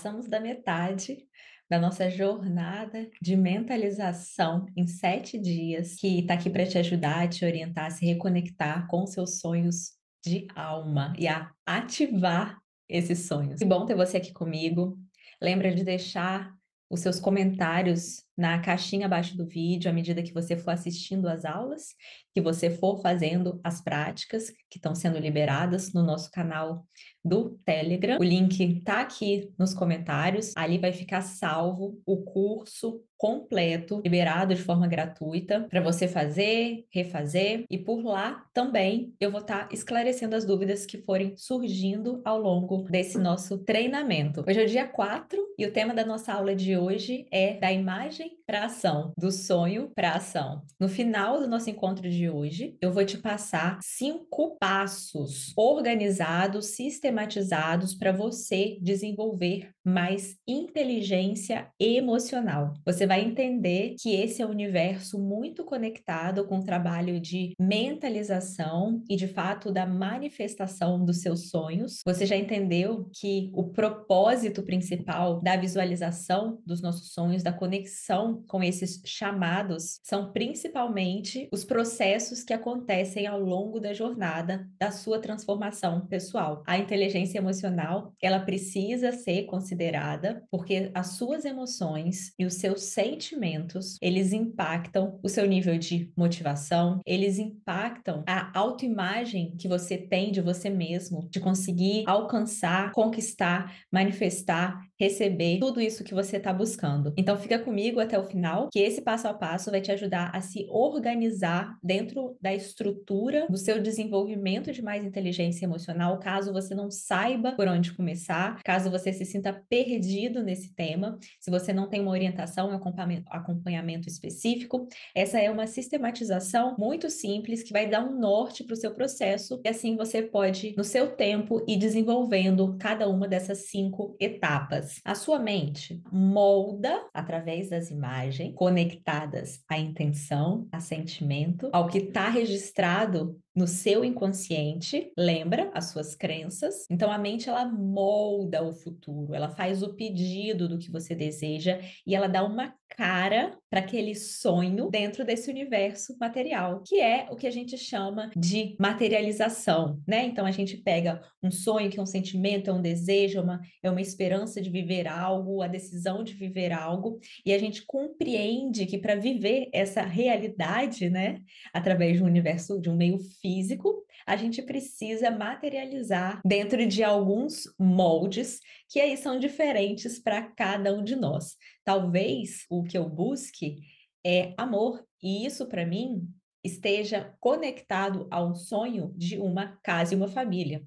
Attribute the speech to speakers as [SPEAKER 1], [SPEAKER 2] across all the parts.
[SPEAKER 1] Passamos da metade da nossa jornada de mentalização em 7 dias, que está aqui para te ajudar, te orientar a se reconectar com seus sonhos de alma e a ativar esses sonhos. Que bom ter você aqui comigo. Lembra de deixar os seus comentários na caixinha abaixo do vídeo à medida que você for assistindo às aulas, que você for fazendo as práticas que estão sendo liberadas no nosso canal do Telegram. O link está aqui nos comentários. Ali vai ficar salvo o curso completo, liberado de forma gratuita, para você fazer, refazer. E por lá também eu vou estar esclarecendo as dúvidas que forem surgindo ao longo desse nosso treinamento. Hoje é o dia 4 e o tema da nossa aula de hoje é da imagem para a ação, do sonho para a ação. No final do nosso encontro de hoje, eu vou te passar 5 passos organizados, sistematizados para você desenvolver mais inteligência emocional. Você vai entender que esse é um universo muito conectado com o trabalho de mentalização e, de fato, da manifestação dos seus sonhos. Você já entendeu que o propósito principal da visualização dos nossos sonhos, da conexão com esses chamados, são principalmente os processos que acontecem ao longo da jornada da sua transformação pessoal. A inteligência emocional, ela precisa ser considerada porque as suas emoções e os seus sentimentos, eles impactam o seu nível de motivação, eles impactam a autoimagem que você tem de você mesmo, de conseguir alcançar, conquistar, manifestar, receber tudo isso que você está buscando. Então fica comigo até o final, que esse passo a passo vai te ajudar a se organizar dentro da estrutura do seu desenvolvimento de mais inteligência emocional, caso você não saiba por onde começar, caso você se sinta perdido nesse tema, se você não tem uma orientação, um acompanhamento específico, essa é uma sistematização muito simples que vai dar um norte para o seu processo e assim você pode, no seu tempo, ir desenvolvendo cada uma dessas 5 etapas. A sua mente molda através das imagens conectadas à intenção, a sentimento, ao que está registrado no seu inconsciente, lembra as suas crenças. Então a mente ela molda o futuro, ela faz o pedido do que você deseja e ela dá uma cara para aquele sonho dentro desse universo material, que é o que a gente chama de materialização, né? Então a gente pega um sonho que é um sentimento, é um desejo, é uma esperança de viver algo, a decisão de viver algo, e a gente compreende que para viver essa realidade, né, através de um universo, de um meio físico, a gente precisa materializar dentro de alguns moldes que aí são diferentes para cada um de nós. Talvez o que eu busque é amor, e isso para mim esteja conectado a um sonho de uma casa e uma família.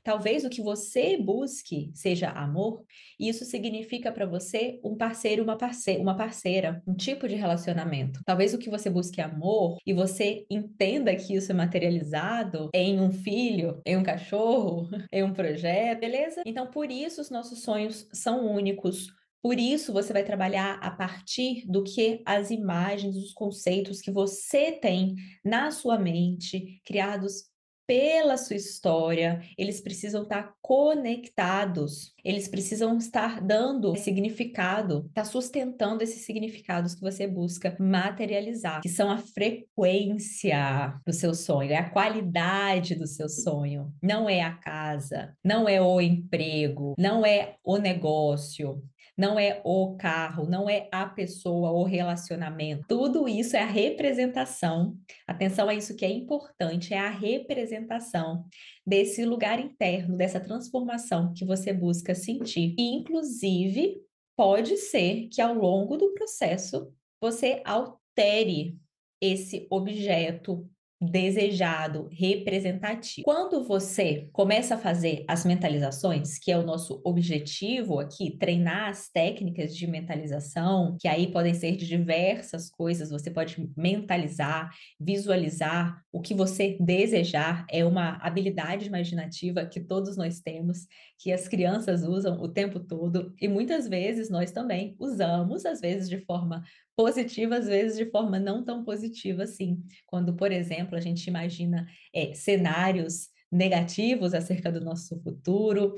[SPEAKER 1] Talvez o que você busque seja amor, e isso significa para você um parceiro, uma parceira, um tipo de relacionamento. Talvez o que você busque é amor e você entenda que isso é materializado em um filho, em um cachorro, em um projeto, beleza? Então, por isso os nossos sonhos são únicos. Por isso, você vai trabalhar a partir do que as imagens, os conceitos que você tem na sua mente, criados pela sua história, eles precisam estar conectados, eles precisam estar dando significado, estar sustentando esses significados que você busca materializar, que são a frequência do seu sonho, é a qualidade do seu sonho, não é a casa, não é o emprego, não é o negócio. Não é o carro, não é a pessoa, o relacionamento. Tudo isso é a representação. Atenção a isso que é importante, é a representação desse lugar interno, dessa transformação que você busca sentir. E, inclusive, pode ser que ao longo do processo você altere esse objeto desejado, representativo. Quando você começa a fazer as mentalizações, que é o nosso objetivo aqui, treinar as técnicas de mentalização, que aí podem ser de diversas coisas, você pode mentalizar, visualizar o que você desejar, é uma habilidade imaginativa que todos nós temos, que as crianças usam o tempo todo e muitas vezes nós também usamos, às vezes de forma positiva, às vezes de forma não tão positiva assim. Quando, por exemplo, a gente imagina cenários negativos acerca do nosso futuro,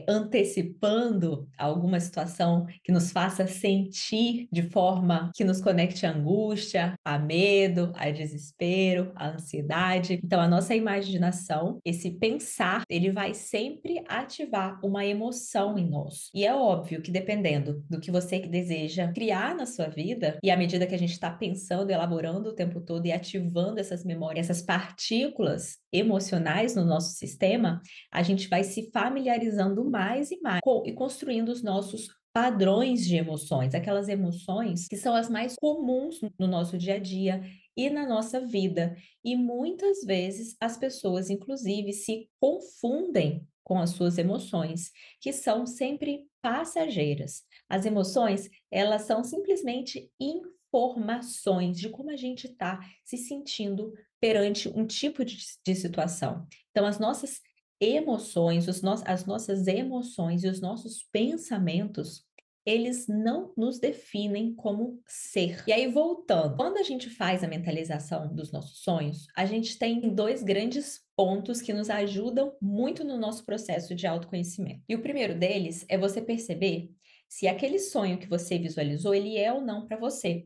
[SPEAKER 1] antecipando alguma situação que nos faça sentir de forma que nos conecte à angústia, a medo, a desespero, a ansiedade. Então, a nossa imaginação, esse pensar, ele vai sempre ativar uma emoção em nós. E é óbvio que dependendo do que você deseja criar na sua vida, e à medida que a gente está pensando, elaborando o tempo todo e ativando essas memórias, essas partículas emocionais no nosso sistema, a gente vai se familiarizando mais e mais e construindo os nossos padrões de emoções, aquelas emoções que são as mais comuns no nosso dia a dia e na nossa vida. E muitas vezes as pessoas, inclusive, se confundem com as suas emoções, que são sempre passageiras. As emoções, elas são simplesmente informações de como a gente está se sentindo perante um tipo de situação. Então, as nossas emoções, as nossas emoções e os nossos pensamentos, eles não nos definem como ser. E aí, voltando, quando a gente faz a mentalização dos nossos sonhos, a gente tem dois grandes pontos que nos ajudam muito no nosso processo de autoconhecimento. E o primeiro deles é você perceber se aquele sonho que você visualizou, ele é ou não para você.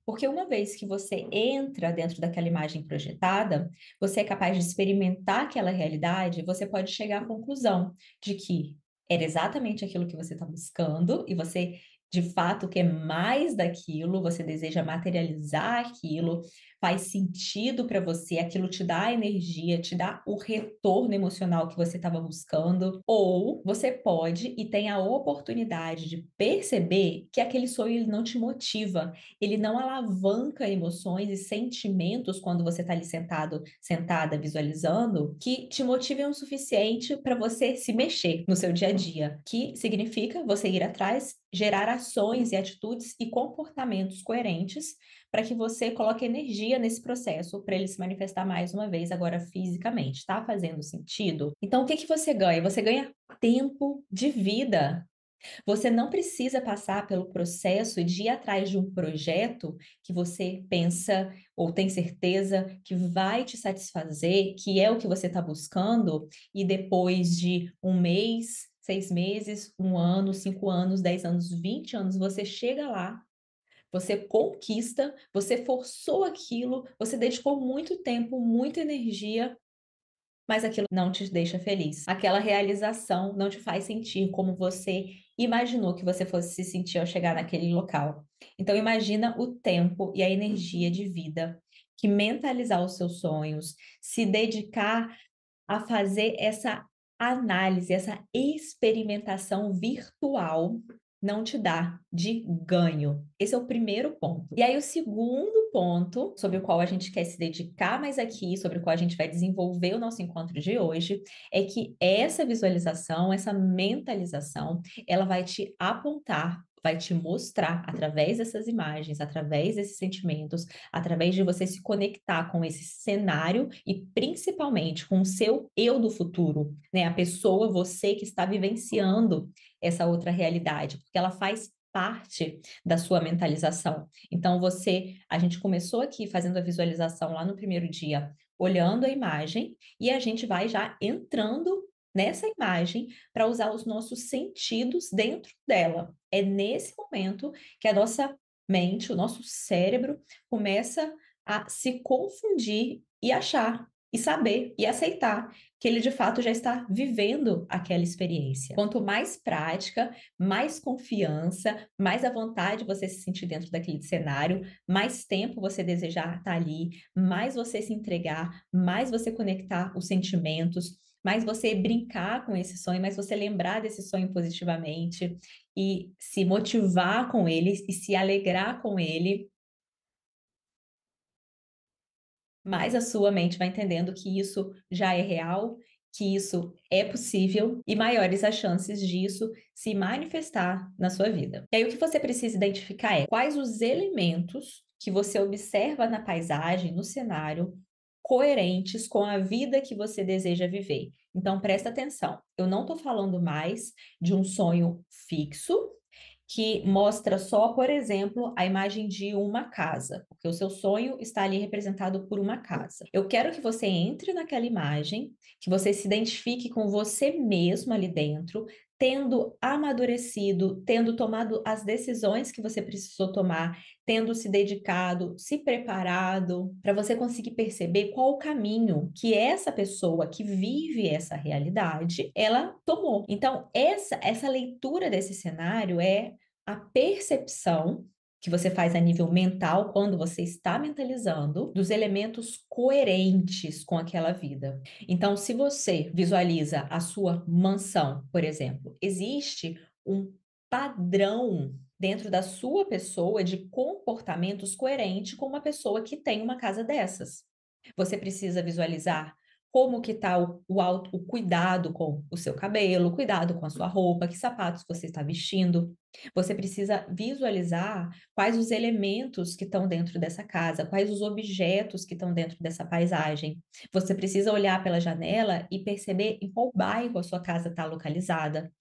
[SPEAKER 1] Porque uma vez que você entra dentro daquela imagem projetada, você é capaz de experimentar aquela realidade, você pode chegar à conclusão de que era exatamente aquilo que você está buscando e você, de fato, quer mais daquilo, você deseja materializar aquilo, faz sentido para você, aquilo te dá energia, te dá o retorno emocional que você estava buscando, ou você pode e tem a oportunidade de perceber que aquele sonho ele não te motiva, ele não alavanca emoções e sentimentos quando você está ali sentado, sentada, visualizando, que te motivem o suficiente para você se mexer no seu dia a dia, que significa você ir atrás, gerar ações e atitudes e comportamentos coerentes para que você coloque energia nesse processo para ele se manifestar mais uma vez agora fisicamente. Está fazendo sentido? Então, o que que você ganha? Você ganha tempo de vida. Você não precisa passar pelo processo de ir atrás de um projeto que você pensa ou tem certeza que vai te satisfazer, que é o que você está buscando, e depois de um mês, 6 meses, um ano, 5 anos, 10 anos, 20 anos, você chega lá, você conquista, você forçou aquilo, você dedicou muito tempo, muita energia, mas aquilo não te deixa feliz. Aquela realização não te faz sentir como você imaginou que você fosse se sentir ao chegar naquele local. Então imagina o tempo e a energia de vida que mentalizar os seus sonhos, se dedicar a fazer essa análise, essa experimentação virtual não te dá de ganho. Esse é o primeiro ponto. E aí, o segundo ponto, sobre o qual a gente quer se dedicar mais aqui, sobre o qual a gente vai desenvolver o nosso encontro de hoje, é que essa visualização, essa mentalização, ela vai te apontar, vai te mostrar através dessas imagens, através desses sentimentos, através de você se conectar com esse cenário e principalmente com o seu eu do futuro, né? A pessoa, você que está vivenciando essa outra realidade, porque ela faz parte da sua mentalização. Então a gente começou aqui fazendo a visualização lá no primeiro dia, olhando a imagem, e a gente vai já entrando nessa imagem para usar os nossos sentidos dentro dela. É nesse momento que a nossa mente, o nosso cérebro começa a se confundir e achar, e saber, e aceitar que ele de fato já está vivendo aquela experiência. Quanto mais prática, mais confiança, mais à vontade você se sentir dentro daquele cenário, mais tempo você desejar estar ali, mais você se entregar, mais você conectar os sentimentos, mais você brincar com esse sonho, mais você lembrar desse sonho positivamente e se motivar com ele e se alegrar com ele, mais a sua mente vai entendendo que isso já é real, que isso é possível e maiores as chances disso se manifestar na sua vida. E aí o que você precisa identificar é quais os elementos que você observa na paisagem, no cenário, coerentes com a vida que você deseja viver. Então presta atenção, eu não estou falando mais de um sonho fixo, que mostra só, por exemplo, a imagem de uma casa, porque o seu sonho está ali representado por uma casa. Eu quero que você entre naquela imagem, que você se identifique com você mesmo ali dentro, tendo amadurecido, tendo tomado as decisões que você precisou tomar, tendo se dedicado, se preparado, para você conseguir perceber qual o caminho que essa pessoa que vive essa realidade, ela tomou. Então, essa leitura desse cenário é a percepção que você faz a nível mental quando você está mentalizando dos elementos coerentes com aquela vida. Então, se você visualiza a sua mansão, por exemplo, existe um padrão dentro da sua pessoa de comportamentos coerente com uma pessoa que tem uma casa dessas. Você precisa visualizar como que está o cuidado com o seu cabelo, cuidado com a sua roupa, que sapatos você está vestindo. Você precisa visualizar quais os elementos que estão dentro dessa casa, quais os objetos que estão dentro dessa paisagem. Você precisa olhar pela janela e perceber em qual bairro a sua casa está localizada.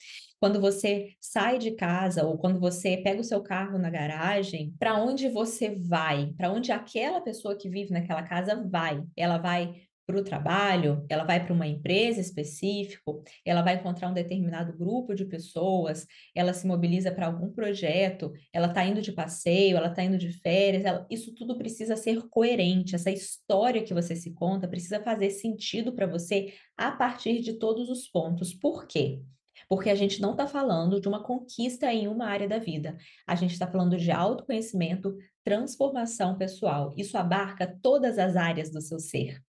[SPEAKER 1] Quando você sai de casa ou quando você pega o seu carro na garagem, para onde você vai? Para onde aquela pessoa que vive naquela casa vai? Ela vai para o trabalho, ela vai para uma empresa específica, ela vai encontrar um determinado grupo de pessoas, ela se mobiliza para algum projeto, ela está indo de passeio, ela está indo de férias, isso tudo precisa ser coerente. Essa história que você se conta precisa fazer sentido para você a partir de todos os pontos. Por quê? Porque a gente não está falando de uma conquista em uma área da vida. A gente está falando de autoconhecimento, transformação pessoal. Isso abarca todas as áreas do seu ser.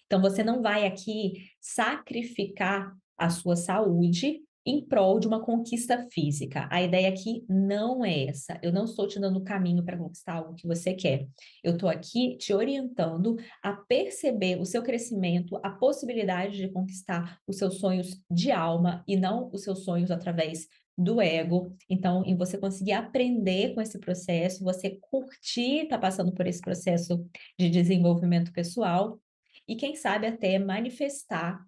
[SPEAKER 1] Então, você não vai aqui sacrificar a sua saúde em prol de uma conquista física. A ideia aqui não é essa. Eu não estou te dando o caminho para conquistar algo que você quer. Eu estou aqui te orientando a perceber o seu crescimento, a possibilidade de conquistar os seus sonhos de alma e não os seus sonhos através do ego. Então, em você conseguir aprender com esse processo, você curtir estar passando por esse processo de desenvolvimento pessoal e quem sabe até manifestar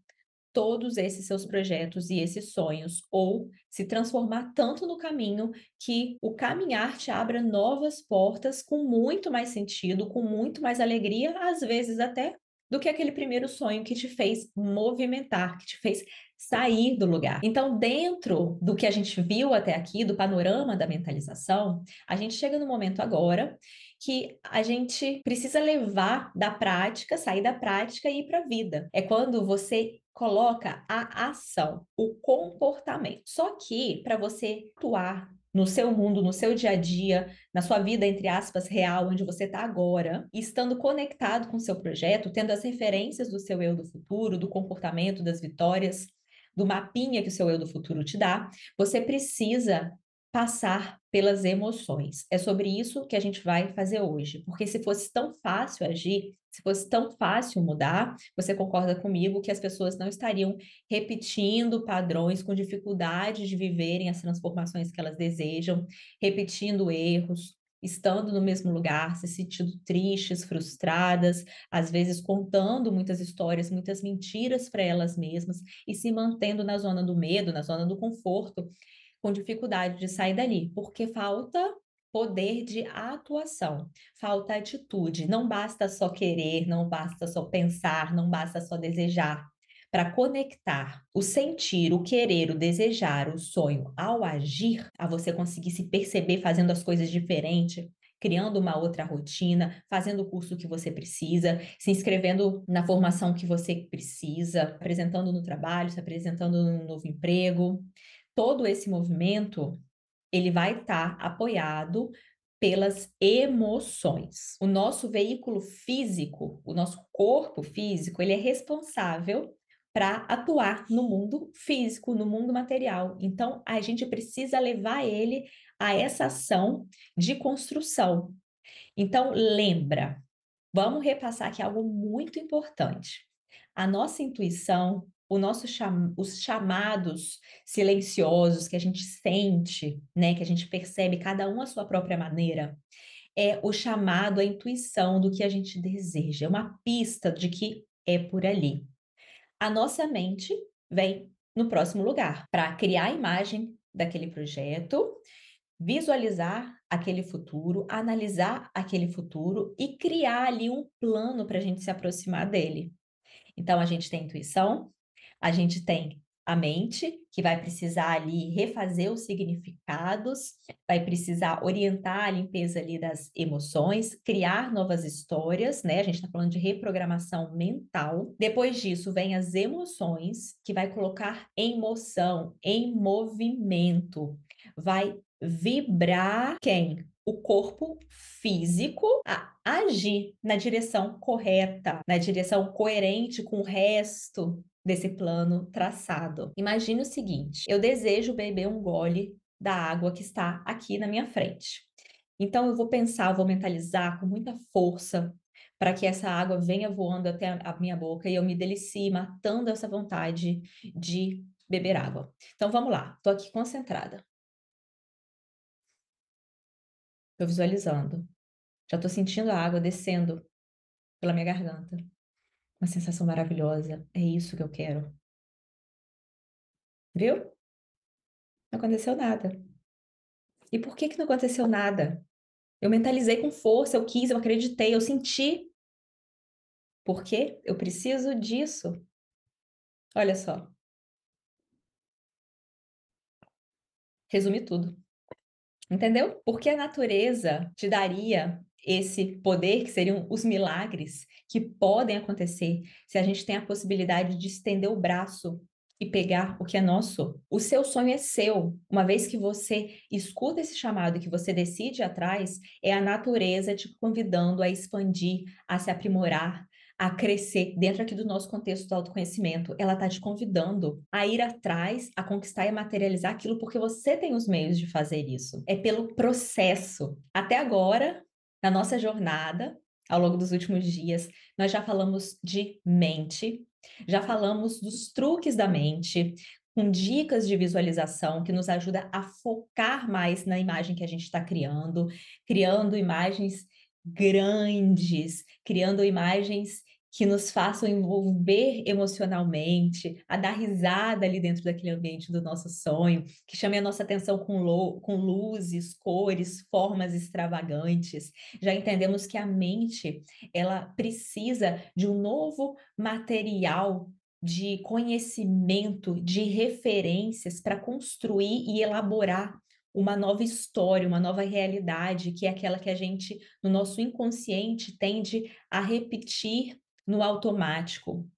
[SPEAKER 1] todos esses seus projetos e esses sonhos, ou se transformar tanto no caminho que o caminhar te abra novas portas com muito mais sentido, com muito mais alegria, às vezes até do que aquele primeiro sonho que te fez movimentar, que te fez sair do lugar. Então, dentro do que a gente viu até aqui, do panorama da mentalização, a gente chega no momento agora que a gente precisa levar da prática, sair da prática e ir para a vida. É quando você coloca a ação, o comportamento. Só que para você atuar no seu mundo, no seu dia a dia, na sua vida, entre aspas, real, onde você está agora, e estando conectado com o seu projeto, tendo as referências do seu eu do futuro, do comportamento, das vitórias, do mapinha que o seu eu do futuro te dá, você precisa passar pelas emoções. É sobre isso que a gente vai fazer hoje, porque se fosse tão fácil agir, se fosse tão fácil mudar, você concorda comigo que as pessoas não estariam repetindo padrões com dificuldade de viverem as transformações que elas desejam, repetindo erros, estando no mesmo lugar, se sentindo tristes, frustradas, às vezes contando muitas histórias, muitas mentiras para elas mesmas e se mantendo na zona do medo, na zona do conforto, com dificuldade de sair dali, porque falta poder de atuação, falta atitude. Não basta só querer, não basta só pensar, não basta só desejar. Para conectar o sentir, o querer, o desejar, o sonho ao agir, a você conseguir se perceber fazendo as coisas diferente, criando uma outra rotina, fazendo o curso que você precisa, se inscrevendo na formação que você precisa, apresentando no trabalho, se apresentando no novo emprego. Todo esse movimento, ele vai estar apoiado pelas emoções. O nosso veículo físico, o nosso corpo físico, ele é responsável para atuar no mundo físico, no mundo material. Então, a gente precisa levar ele a essa ação de construção. Então, lembra, vamos repassar aqui algo muito importante. A nossa intuição, os chamados silenciosos que a gente sente, né, que a gente percebe cada um à sua própria maneira, é o chamado à intuição do que a gente deseja, é uma pista de que é por ali. A nossa mente vem no próximo lugar para criar a imagem daquele projeto, visualizar aquele futuro, analisar aquele futuro e criar ali um plano para a gente se aproximar dele. Então a gente tem intuição, a gente tem a mente, que vai precisar ali refazer os significados, vai precisar orientar a limpeza ali das emoções, criar novas histórias, né? A gente está falando de reprogramação mental. Depois disso, vem as emoções, que vai colocar em moção, em movimento, vai vibrar quem? O corpo físico a agir na direção correta, na direção coerente com o resto desse plano traçado. Imagine o seguinte: eu desejo beber um gole da água que está aqui na minha frente. Então eu vou pensar, eu vou mentalizar com muita força para que essa água venha voando até a minha boca e eu me delicie, matando essa vontade de beber água. Então vamos lá, estou aqui concentrada, estou visualizando, já estou sentindo a água descendo pela minha garganta. Uma sensação maravilhosa. É isso que eu quero. Viu? Não aconteceu nada. E por que que não aconteceu nada? Eu mentalizei com força, eu quis, eu acreditei, eu senti. Por quê? Eu preciso disso. Olha só, resumi tudo. Entendeu? Porque a natureza te daria esse poder, que seriam os milagres que podem acontecer se a gente tem a possibilidade de estender o braço e pegar o que é nosso. O seu sonho é seu. Uma vez que você escuta esse chamado e que você decide ir atrás, é a natureza te convidando a expandir, a se aprimorar, a crescer dentro aqui do nosso contexto do autoconhecimento. Ela está te convidando a ir atrás, a conquistar e a materializar aquilo porque você tem os meios de fazer isso. É pelo processo. Até agora, na nossa jornada, ao longo dos últimos dias, nós já falamos de mente, já falamos dos truques da mente, com dicas de visualização que nos ajuda a focar mais na imagem que a gente está criando, criando imagens grandes, criando imagens que nos façam envolver emocionalmente, a dar risada ali dentro daquele ambiente do nosso sonho, que chame a nossa atenção com luzes, cores, formas extravagantes. Já entendemos que a mente, ela precisa de um novo material de conhecimento, de referências para construir e elaborar uma nova história, uma nova realidade, que é aquela que a gente, no nosso inconsciente, tende a repetir no automático.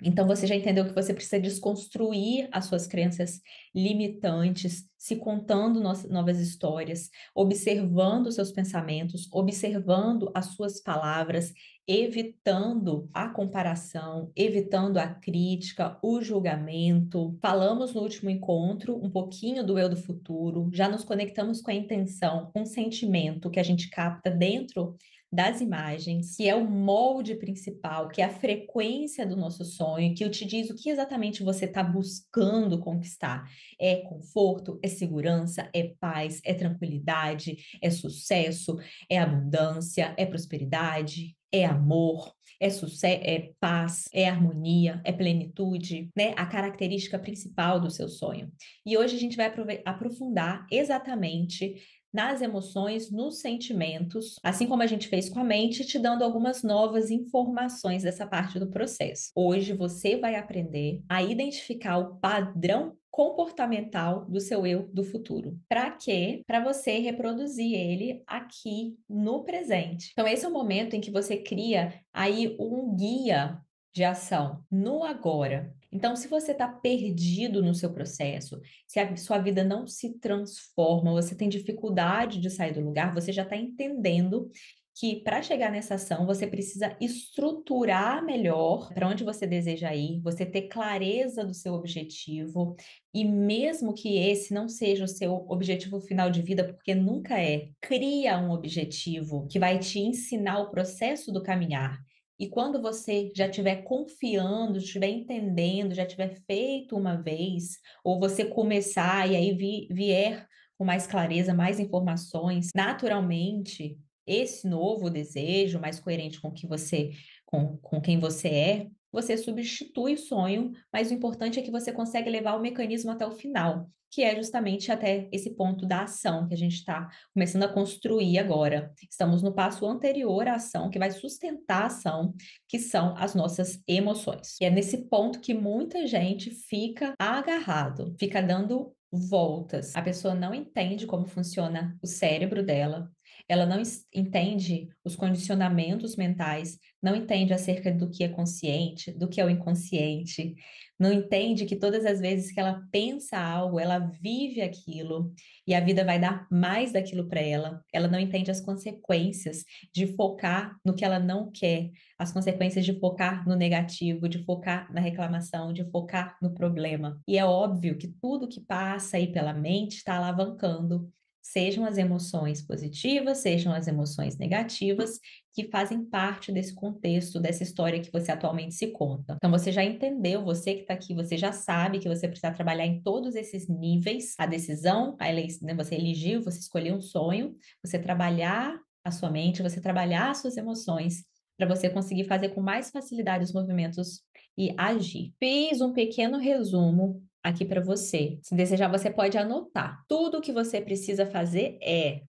[SPEAKER 1] Então você já entendeu que você precisa desconstruir as suas crenças limitantes, se contando novas histórias, observando os seus pensamentos, observando as suas palavras, evitando a comparação, evitando a crítica, o julgamento. Falamos no último encontro um pouquinho do eu do futuro, já nos conectamos com a intenção, com o sentimento que a gente capta dentro das imagens, que é o molde principal, que é a frequência do nosso sonho, que te diz o que exatamente você está buscando conquistar. É conforto, é segurança, é paz, é tranquilidade, é sucesso, é abundância, é prosperidade, é amor, é sucesso, é paz, é harmonia, é plenitude, né? A característica principal do seu sonho. E hoje a gente vai aprofundar exatamente nas emoções, nos sentimentos, assim como a gente fez com a mente, te dando algumas novas informações dessa parte do processo. Hoje você vai aprender a identificar o padrão comportamental do seu eu do futuro. Para quê? Para você reproduzir ele aqui no presente. Então esse é o momento em que você cria aí um guia de ação no agora. Então, se você está perdido no seu processo, se a sua vida não se transforma, você tem dificuldade de sair do lugar, você já está entendendo que para chegar nessa ação você precisa estruturar melhor para onde você deseja ir, você ter clareza do seu objetivo, e mesmo que esse não seja o seu objetivo final de vida, porque nunca é, cria um objetivo que vai te ensinar o processo do caminhar. E quando você já estiver confiando, estiver entendendo, já tiver feito uma vez, ou você começar e aí vier com mais clareza, mais informações, naturalmente, esse novo desejo, mais coerente com que você, com quem você é, você substitui o sonho, mas o importante é que você consegue levar o mecanismo até o final, que é justamente até esse ponto da ação que a gente está começando a construir agora. Estamos no passo anterior à ação, que vai sustentar a ação, que são as nossas emoções. E é nesse ponto que muita gente fica agarrado, fica dando voltas. A pessoa não entende como funciona o cérebro dela, ela não entende os condicionamentos mentais, não entende acerca do que é consciente, do que é o inconsciente, não entende que todas as vezes que ela pensa algo, ela vive aquilo e a vida vai dar mais daquilo para ela. Ela não entende as consequências de focar no que ela não quer, as consequências de focar no negativo, de focar na reclamação, de focar no problema. E é óbvio que tudo que passa aí pela mente está alavancando, sejam as emoções positivas, sejam as emoções negativas, que fazem parte desse contexto, dessa história que você atualmente se conta. Então, você já entendeu, você que está aqui, você já sabe que você precisa trabalhar em todos esses níveis, a decisão, né, você eligiu, você escolheu um sonho, você trabalhar a sua mente, você trabalhar as suas emoções, para você conseguir fazer com mais facilidade os movimentos e agir. Fiz um pequeno resumo aqui para você. Se desejar, você pode anotar. Tudo que você precisa fazer é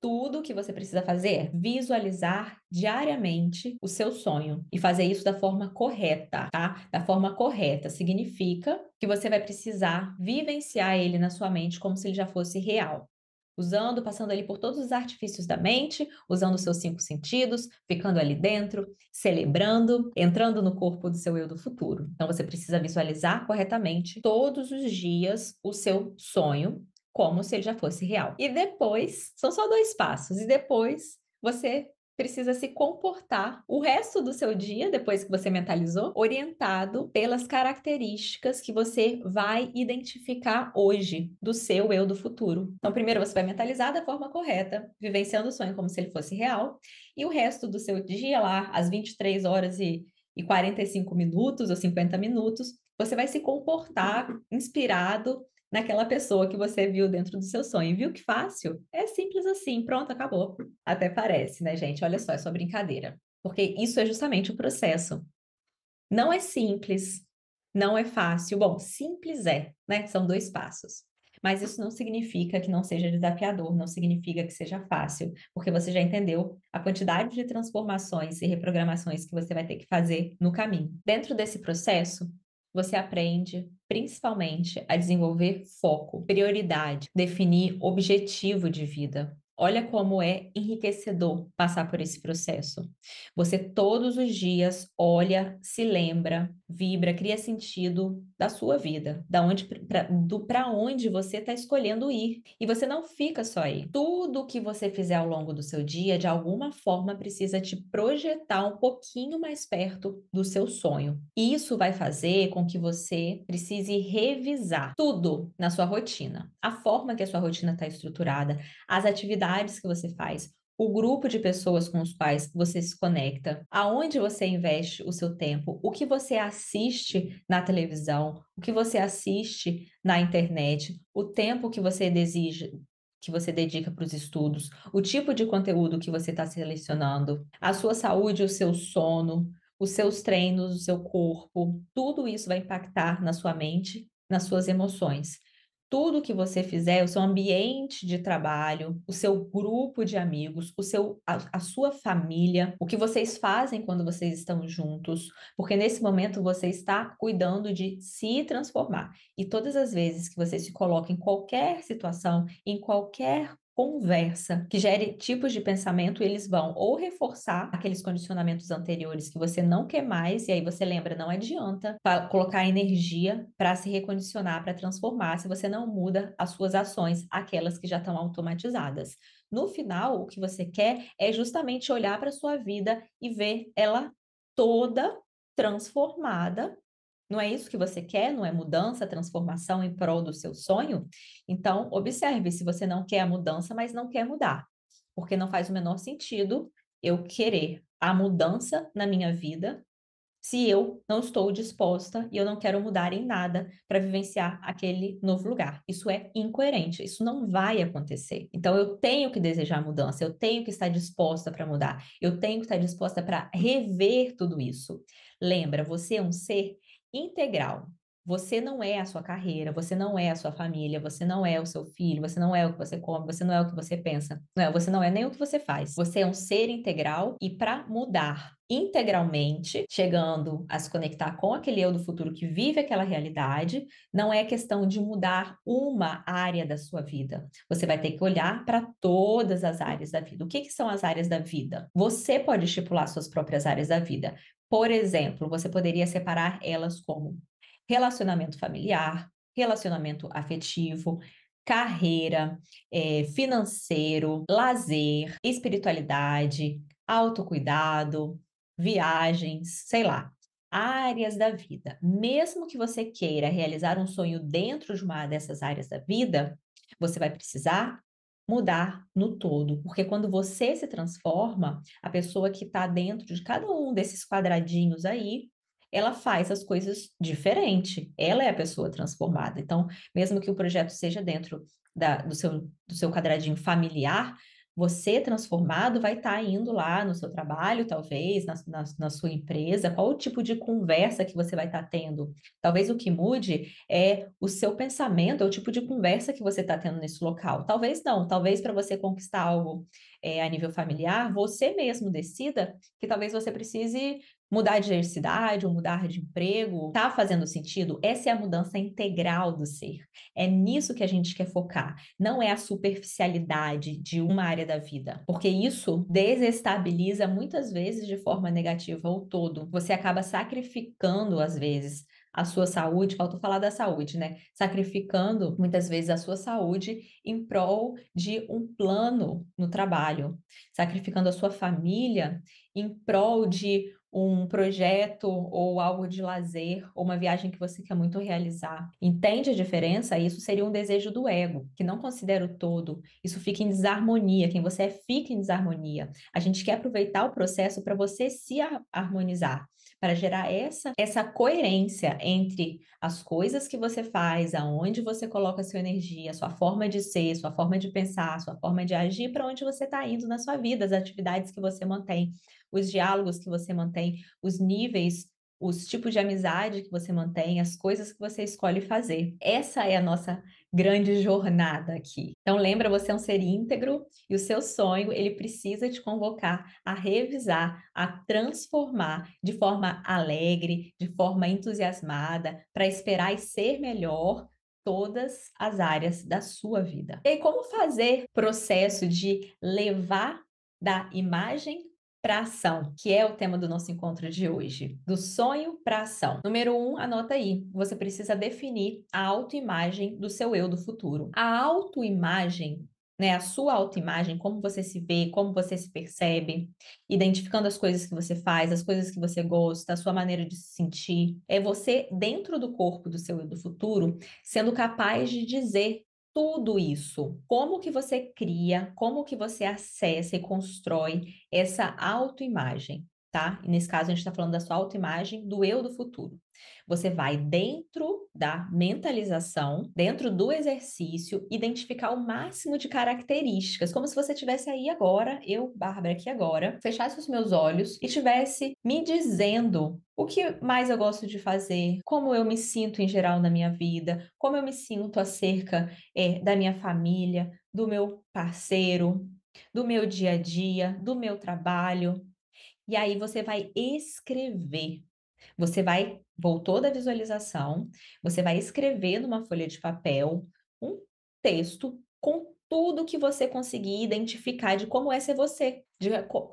[SPEAKER 1] visualizar diariamente o seu sonho e fazer isso da forma correta, tá? Da forma correta significa que você vai precisar vivenciar ele na sua mente como se ele já fosse real. Usando, passando ali por todos os artifícios da mente, usando os seus 5 sentidos, ficando ali dentro, celebrando, entrando no corpo do seu eu do futuro. Então, você precisa visualizar corretamente todos os dias o seu sonho, como se ele já fosse real. E depois, são só 2 passos, e depois você precisa se comportar o resto do seu dia, depois que você mentalizou, orientado pelas características que você vai identificar hoje do seu eu do futuro. Então, primeiro você vai mentalizar da forma correta, vivenciando o sonho como se ele fosse real, e o resto do seu dia lá, às 23 horas e 45 minutos ou 50 minutos, você vai se comportar inspirado naquela pessoa que você viu dentro do seu sonho. Viu que fácil? É simples assim, pronto, acabou. Até parece, né, gente? Olha só, é só brincadeira. Porque isso é justamente o processo. Não é simples, não é fácil. Bom, simples é, né? São 2 passos. Mas isso não significa que não seja desafiador, não significa que seja fácil, porque você já entendeu a quantidade de transformações e reprogramações que você vai ter que fazer no caminho. Dentro desse processo, você aprende principalmente a desenvolver foco, prioridade, definir objetivo de vida. Olha como é enriquecedor passar por esse processo. Você todos os dias olha, se lembra, vibra, cria sentido da sua vida, da onde para onde você está escolhendo ir. E você não fica só aí. Tudo que você fizer ao longo do seu dia, de alguma forma, precisa te projetar um pouquinho mais perto do seu sonho. E isso vai fazer com que você precise revisar tudo na sua rotina. A forma que a sua rotina está estruturada, as atividades que você faz, o grupo de pessoas com os quais você se conecta, aonde você investe o seu tempo, o que você assiste na televisão, o que você assiste na internet, o tempo que você deseja, que você dedica para os estudos, o tipo de conteúdo que você está selecionando, a sua saúde, o seu sono, os seus treinos, o seu corpo, tudo isso vai impactar na sua mente, nas suas emoções. Tudo que você fizer, o seu ambiente de trabalho, o seu grupo de amigos, a sua família, o que vocês fazem quando vocês estão juntos, porque nesse momento você está cuidando de se transformar. E todas as vezes que você se coloca em qualquer situação, em qualquer conversa que gere tipos de pensamento, eles vão ou reforçar aqueles condicionamentos anteriores que você não quer mais, e aí você lembra, não adianta colocar energia para se recondicionar, para transformar, se você não muda as suas ações, aquelas que já estão automatizadas. No final, o que você quer é justamente olhar para a sua vida e ver ela toda transformada. Não é isso que você quer? Não é mudança, transformação em prol do seu sonho? Então, observe se você não quer a mudança, mas não quer mudar. Porque não faz o menor sentido eu querer a mudança na minha vida se eu não estou disposta e eu não quero mudar em nada para vivenciar aquele novo lugar. Isso é incoerente, isso não vai acontecer. Então eu tenho que desejar mudança, eu tenho que estar disposta para mudar, eu tenho que estar disposta para rever tudo isso. Lembra, você é um ser integral. Você não é a sua carreira, você não é a sua família, você não é o seu filho, você não é o que você come, você não é o que você pensa. Não, você não é nem o que você faz. Você é um ser integral e para mudar integralmente, chegando a se conectar com aquele eu do futuro que vive aquela realidade, não é questão de mudar uma área da sua vida. Você vai ter que olhar para todas as áreas da vida. O que são as áreas da vida? Você pode estipular suas próprias áreas da vida. Por exemplo, você poderia separar elas como relacionamento familiar, relacionamento afetivo, carreira, financeiro, lazer, espiritualidade, autocuidado, viagens, sei lá, áreas da vida. Mesmo que você queira realizar um sonho dentro de uma dessas áreas da vida, você vai precisar mudar no todo, porque quando você se transforma, a pessoa que está dentro de cada um desses quadradinhos aí, ela faz as coisas diferente. Ela é a pessoa transformada. Então, mesmo que o projeto seja dentro do seu quadradinho familiar, você transformado vai estar indo lá no seu trabalho, talvez, na sua empresa, qual o tipo de conversa que você vai estar tendo? Talvez o que mude é o seu pensamento, é o tipo de conversa que você está tendo nesse local. Talvez não, talvez para você conquistar algo a nível familiar, você mesmo decida que talvez você precise mudar de cidade ou mudar de emprego. Tá fazendo sentido? Essa é a mudança integral do ser. É nisso que a gente quer focar. Não é a superficialidade de uma área da vida, porque isso desestabiliza muitas vezes de forma negativa o todo. Você acaba sacrificando, às vezes, a sua saúde, faltou falar da saúde, né? Sacrificando muitas vezes a sua saúde em prol de um plano no trabalho, sacrificando a sua família em prol de um projeto ou algo de lazer ou uma viagem que você quer muito realizar. Entende a diferença? Isso seria um desejo do ego, que não considera o todo. Isso fica em desarmonia. Quem você é fica em desarmonia. A gente quer aproveitar o processo para você se harmonizar, para gerar essa coerência entre as coisas que você faz, aonde você coloca a sua energia, sua forma de ser, sua forma de pensar, sua forma de agir, para onde você está indo na sua vida, as atividades que você mantém, os diálogos que você mantém, os níveis, os tipos de amizade que você mantém, as coisas que você escolhe fazer. Essa é a nossa grande jornada aqui. Então lembra, você é um ser íntegro e o seu sonho, ele precisa te convocar a revisar, a transformar de forma alegre, de forma entusiasmada, para esperar e ser melhor todas as áreas da sua vida. E aí, como fazer processo de levar da imagem para ação, que é o tema do nosso encontro de hoje, do sonho para ação. Número 1, anota aí. Você precisa definir a autoimagem do seu eu do futuro. A autoimagem, né, a sua autoimagem, como você se vê, como você se percebe, identificando as coisas que você faz, as coisas que você gosta, a sua maneira de se sentir, é você dentro do corpo do seu eu do futuro, sendo capaz de dizer tudo isso. Como que você cria, como que você acessa e constrói essa autoimagem, tá? E nesse caso a gente está falando da sua autoimagem do eu do futuro. Você vai dentro da mentalização, dentro do exercício, identificar o máximo de características, como se você estivesse aí agora, eu, Bárbara, aqui agora, fechasse os meus olhos e estivesse me dizendo o que mais eu gosto de fazer, como eu me sinto em geral na minha vida, como eu me sinto acerca da minha família, do meu parceiro, do meu dia a dia, do meu trabalho. E aí você vai escrever. Você vai, voltou da visualização, você vai escrever numa folha de papel um texto com tudo que você conseguir identificar de como é ser você,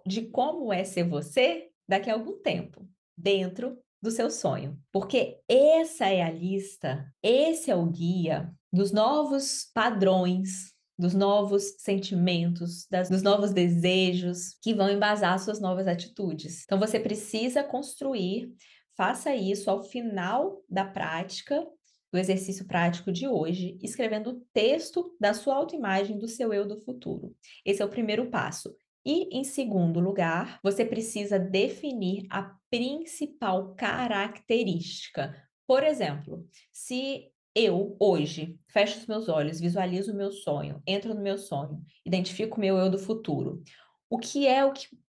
[SPEAKER 1] de como é ser você daqui a algum tempo, dentro do seu sonho. Porque essa é a lista, esse é o guia dos novos padrões, dos novos sentimentos, dos novos desejos que vão embasar suas novas atitudes. Então você precisa construir. Faça isso ao final da prática, do exercício prático de hoje, escrevendo o texto da sua autoimagem do seu eu do futuro. Esse é o primeiro passo. E, em segundo lugar, você precisa definir a principal característica. Por exemplo, se eu, hoje, fecho os meus olhos, visualizo o meu sonho, entro no meu sonho, identifico o meu eu do futuro, o que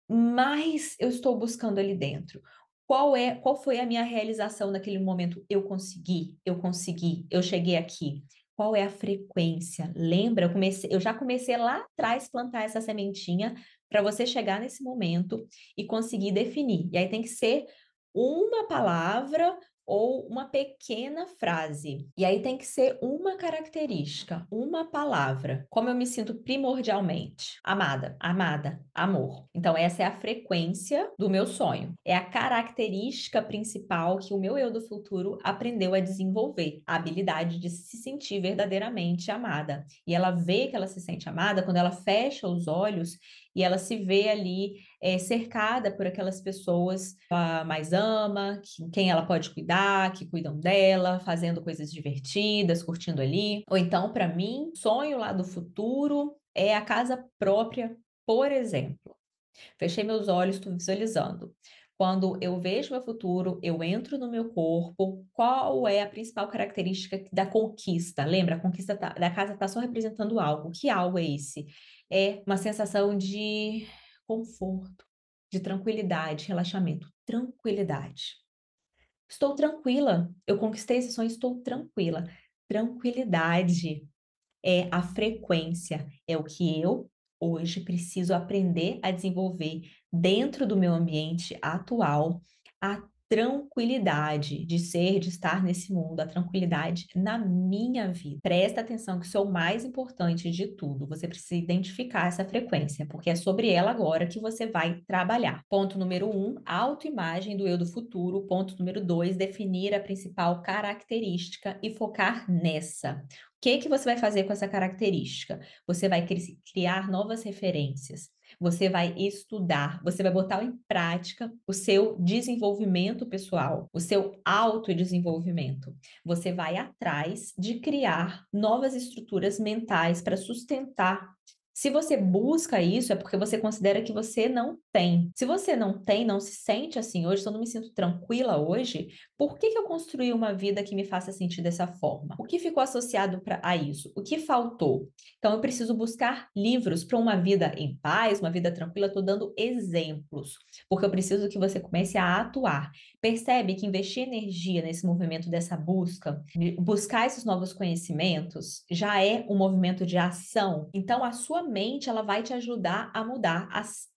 [SPEAKER 1] mais eu estou buscando ali dentro? Qual foi a minha realização naquele momento? Eu consegui, eu cheguei aqui. Qual é a frequência? Lembra? Eu já comecei lá atrás plantar essa sementinha para você chegar nesse momento e conseguir definir. E aí tem que ser uma palavra ou uma pequena frase. E aí tem que ser uma característica, uma palavra. Como eu me sinto primordialmente? Amada, amada, amor. Então essa é a frequência do meu sonho. É a característica principal que o meu eu do futuro aprendeu a desenvolver, a habilidade de se sentir verdadeiramente amada. E ela vê que ela se sente amada quando ela fecha os olhos e ela se vê ali cercada por aquelas pessoas que ela mais ama, quem ela pode cuidar, que cuidam dela, fazendo coisas divertidas, curtindo ali. Ou então, para mim, sonho lá do futuro é a casa própria, por exemplo. Fechei meus olhos, estou visualizando. Quando eu vejo meu futuro, eu entro no meu corpo. Qual é a principal característica da conquista? Lembra, a conquista da casa está só representando algo. Que algo é esse? É uma sensação de conforto, de tranquilidade, relaxamento. Tranquilidade. Estou tranquila. Eu conquistei esse sonho, estou tranquila. Tranquilidade é a frequência, é o que eu hoje preciso aprender a desenvolver dentro do meu ambiente atual, a tranquilidade de ser, de estar nesse mundo, a tranquilidade na minha vida. Presta atenção que isso é o mais importante de tudo. Você precisa identificar essa frequência, porque é sobre ela agora que você vai trabalhar. Ponto número 1, autoimagem do eu do futuro. Ponto número 2, definir a principal característica e focar nessa. Que você vai fazer com essa característica? Você vai criar novas referências, você vai estudar, você vai botar em prática o seu desenvolvimento pessoal, o seu autodesenvolvimento. Você vai atrás de criar novas estruturas mentais para sustentar. Se você busca isso, é porque você considera que você não tem. Se você não tem, não se sente assim hoje, se eu não me sinto tranquila hoje, por que eu construí uma vida que me faça sentir dessa forma? O que ficou associado a isso? O que faltou? Então, eu preciso buscar livros para uma vida em paz, uma vida tranquila. Estou dando exemplos, porque eu preciso que você comece a atuar. Percebe que investir energia nesse movimento dessa busca, de buscar esses novos conhecimentos, já é um movimento de ação. Então, a sua mente ela vai te ajudar a mudar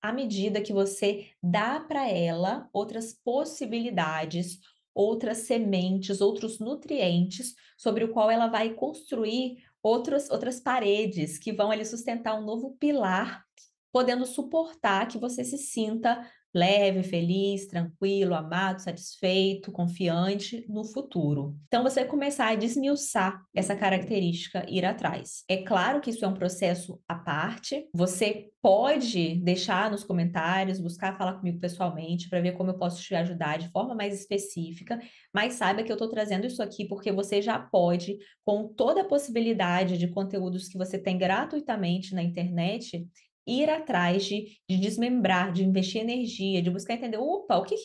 [SPEAKER 1] à medida que você dá para ela outras possibilidades, outras sementes, outros nutrientes sobre o qual ela vai construir outras paredes que vão ali sustentar um novo pilar, podendo suportar que você se sinta leve, feliz, tranquilo, amado, satisfeito, confiante no futuro. Então, você vai começar a desmiuçar essa característica, ir atrás. É claro que isso é um processo à parte. Você pode deixar nos comentários, buscar falar comigo pessoalmente para ver como eu posso te ajudar de forma mais específica, mas saiba que eu estou trazendo isso aqui porque você já pode, com toda a possibilidade de conteúdos que você tem gratuitamente na internet, ir atrás de desmembrar, de investir energia, de buscar entender, opa, o que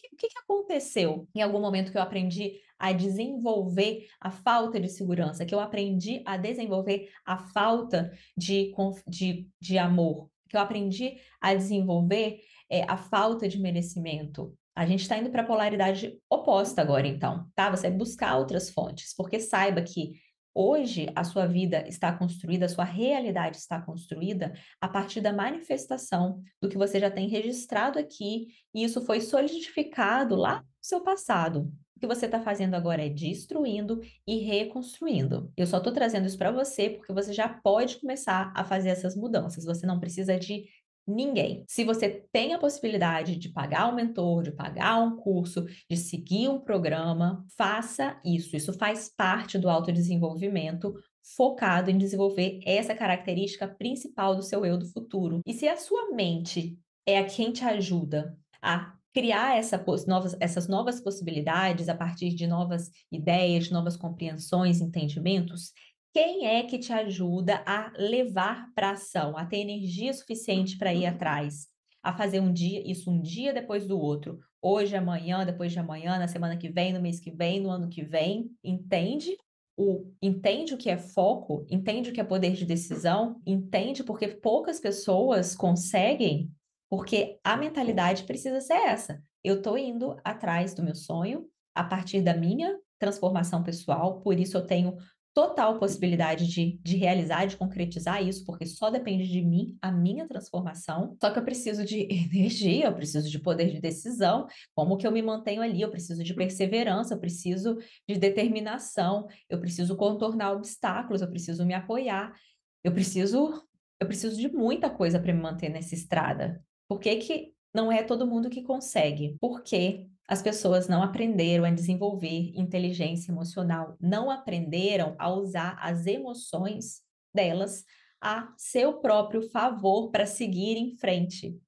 [SPEAKER 1] aconteceu em algum momento que eu aprendi a desenvolver a falta de segurança, que eu aprendi a desenvolver a falta de amor, que eu aprendi a desenvolver a falta de merecimento. A gente está indo para a polaridade oposta agora, então, tá? Você vai buscar outras fontes, porque saiba que hoje a sua vida está construída, a sua realidade está construída a partir da manifestação do que você já tem registrado aqui, e isso foi solidificado lá no seu passado. O que você está fazendo agora é destruindo e reconstruindo. Eu só estou trazendo isso para você porque você já pode começar a fazer essas mudanças. Você não precisa de ninguém. Se você tem a possibilidade de pagar um mentor, de pagar um curso, de seguir um programa, faça isso. Isso faz parte do autodesenvolvimento focado em desenvolver essa característica principal do seu eu do futuro. E se a sua mente é a quem te ajuda a criar essas novas possibilidades a partir de novas ideias, novas compreensões, entendimentos, quem é que te ajuda a levar para ação, a ter energia suficiente para ir atrás? a fazer um dia depois do outro, hoje, amanhã, depois de amanhã, na semana que vem, no mês que vem, no ano que vem, entende o que é foco, entende o que é poder de decisão, entende porque poucas pessoas conseguem, porque a mentalidade precisa ser essa. Eu estou indo atrás do meu sonho a partir da minha transformação pessoal, por isso eu tenho total possibilidade de realizar, de concretizar isso, porque só depende de mim, a minha transformação. Só que eu preciso de energia, eu preciso de poder de decisão, como que eu me mantenho ali, eu preciso de perseverança, eu preciso de determinação, eu preciso contornar obstáculos, eu preciso me apoiar, eu preciso, eu preciso de muita coisa para me manter nessa estrada. Por que que não é todo mundo que consegue? Porque as pessoas não aprenderam a desenvolver inteligência emocional, não aprenderam a usar as emoções delas a seu próprio favor para seguir em frente.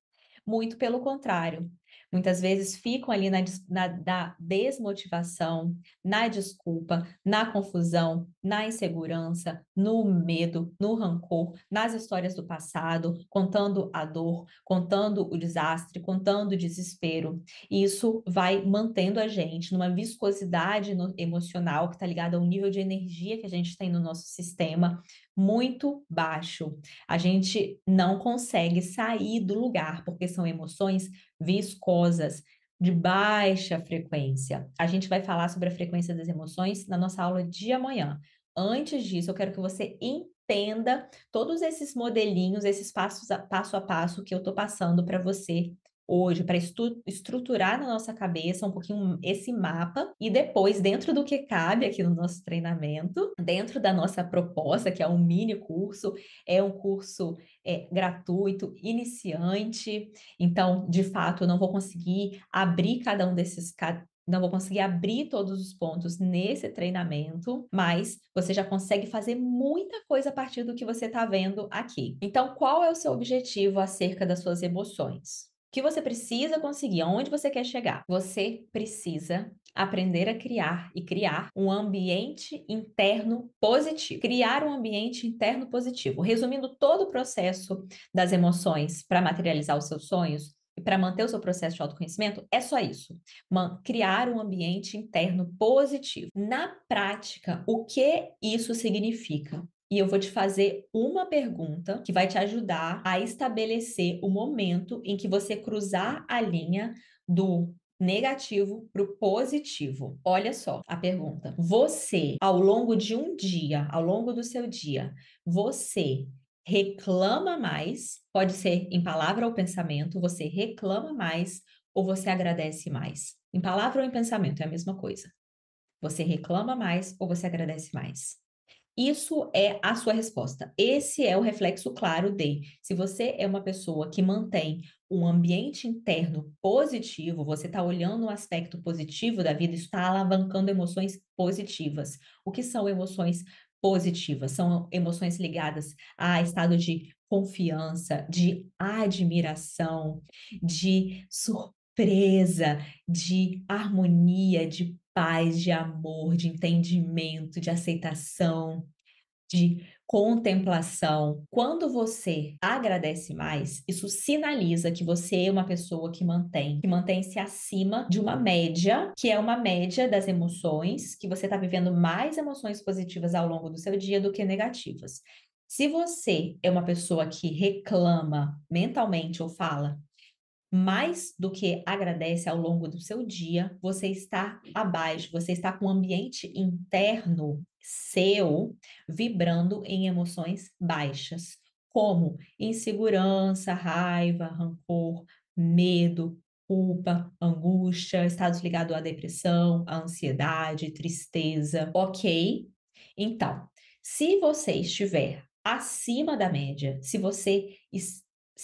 [SPEAKER 1] Muito pelo contrário. Muitas vezes ficam ali na desmotivação, na desculpa, na confusão, na insegurança, no medo, no rancor, nas histórias do passado, contando a dor, contando o desastre, contando o desespero. E isso vai mantendo a gente numa viscosidade emocional que está ligada ao nível de energia que a gente tem no nosso sistema muito baixo. A gente não consegue sair do lugar, porque são emoções viscosas, de baixa frequência. A gente vai falar sobre a frequência das emoções na nossa aula de amanhã. Antes disso, eu quero que você entenda todos esses modelinhos, esses passo a passo que eu estou passando para você hoje, para estruturar na nossa cabeça um pouquinho esse mapa e depois, dentro do que cabe aqui no nosso treinamento, dentro da nossa proposta, que é um mini curso, é um curso gratuito, iniciante, então, de fato, eu não vou conseguir abrir cada um desses, não vou conseguir abrir todos os pontos nesse treinamento, mas você já consegue fazer muita coisa a partir do que você está vendo aqui. Então, qual é o seu objetivo acerca das suas emoções? O que você precisa conseguir? Aonde você quer chegar? Você precisa aprender a criar e criar um ambiente interno positivo. Criar um ambiente interno positivo. Resumindo todo o processo das emoções para materializar os seus sonhos, e para manter o seu processo de autoconhecimento, é só isso. Criar um ambiente interno positivo. Na prática, o que isso significa? E eu vou te fazer uma pergunta que vai te ajudar a estabelecer o momento em que você cruzar a linha do negativo para o positivo. Olha só a pergunta. Você, ao longo de um dia, ao longo do seu dia, você reclama mais, pode ser em palavra ou pensamento, você reclama mais ou você agradece mais? Em palavra ou em pensamento é a mesma coisa. Você reclama mais ou você agradece mais? Isso é a sua resposta. Esse é o reflexo claro de se você é uma pessoa que mantém um ambiente interno positivo, você está olhando o aspecto positivo da vida, isso está alavancando emoções positivas. O que são emoções positivas? São emoções ligadas a estado de confiança, de admiração, de surpresa, de harmonia, de paz, de amor, de entendimento, de aceitação, de contemplação. Quando você agradece mais, isso sinaliza que você é uma pessoa que mantém-se acima de uma média, que é uma média das emoções, que você está vivendo mais emoções positivas ao longo do seu dia do que negativas. Se você é uma pessoa que reclama mentalmente ou fala mais do que agradece ao longo do seu dia, você está abaixo, você está com um ambiente interno seu vibrando em emoções baixas, como insegurança, raiva, rancor, medo, culpa, angústia, estados ligados à depressão, à ansiedade, tristeza, ok? Então, se você estiver acima da média, se